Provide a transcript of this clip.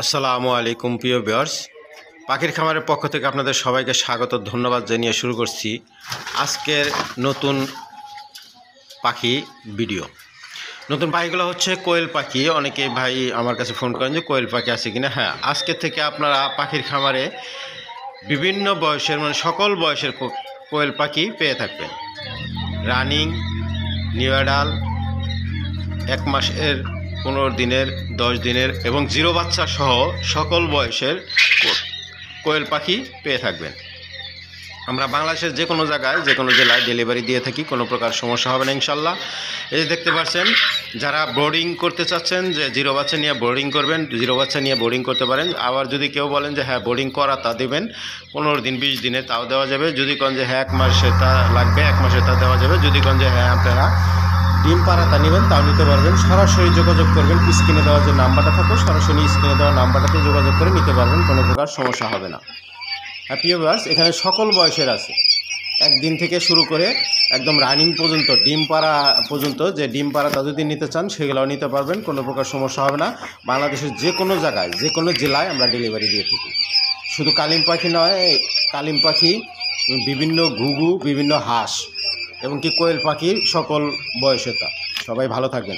আসসালামু আলাইকুম প্রিয় ভিউয়ার্স, পাখির খামারের পক্ষ থেকে আপনাদের সবাইকে স্বাগত ধন্যবাদ জানিয়ে শুরু করছি আজকের নতুন পাখি ভিডিও। নতুন পাখিগুলো হচ্ছে কোয়েল পাখি। অনেকে ভাই আমার কাছে ফোন করেন যে কোয়েল পাখি আছে কিনা। হ্যাঁ, আজকে থেকে আপনারা পাখির খামারে বিভিন্ন বয়সের সকল বয়সের কোয়েল পাখি পেয়ে থাকবেন। রানিং, নিউ অ্যাডাল, 1 মাসের, 15 দিনের, 10 দিনের এবং জিরো বাচ্চা সহ সকল বয়সের কোয়েল পাখি পেয়ে থাকবেন। আমরা বাংলাদেশের যে কোনো জায়গায়, যে কোনো জেলায় ডেলিভারি দিয়ে থাকি, কোনো প্রকার সমস্যা হবে না ইনশাল্লাহ। এই যে দেখতে পাচ্ছেন, যারা বোর্ডিং করতে চাচ্ছেন যে জিরো বাচ্চা নিয়ে বোর্ডিং করবেন, জিরো বাচ্চা নিয়ে বোর্ডিং করতে পারেন। আবার যদি কেউ বলেন যে হ্যাঁ বোর্ডিং করা, তা দেবেন 15 দিন 20 দিনে, তাও দেওয়া যাবে। যদি কোন যে হ্যাঁ 1 মাসে তা লাগবে, 1 মাসে তা দেওয়া যাবে। যদি কোন যে হ্যাঁ আপনারা ডিম পাড়াতা নেবেন, তাও নিতে পারবেন। সরাসরি যোগাযোগ করবেন, স্ক্রিনে দেওয়া যে নাম্বারটা থাকবে সরাসরি স্ক্রিনে দেওয়া নাম্বারটাতে যোগাযোগ করে নিতে পারবেন, কোনো প্রকার সমস্যা হবে না। প্রিয় ভিউয়ার্স, এখানে সকল বয়সের আছে, 1 দিন থেকে শুরু করে একদম রানিং পর্যন্ত, ডিম পাড়া পর্যন্ত। যে ডিম পাড়াটা যদি নিতে চান সেগুলোও নিতে পারবেন, কোনো প্রকার সমস্যা হবে না। বাংলাদেশের যে কোনো জায়গায়, যে কোনো জেলায় আমরা ডেলিভারি দিয়ে থাকি। শুধু কালিম পাখি নয়, কালিম পাখি, বিভিন্ন ঘুঘু, বিভিন্ন হাঁস এবং কি কোয়েল পাখির সকল বয়সের। সবাই ভালো থাকবেন।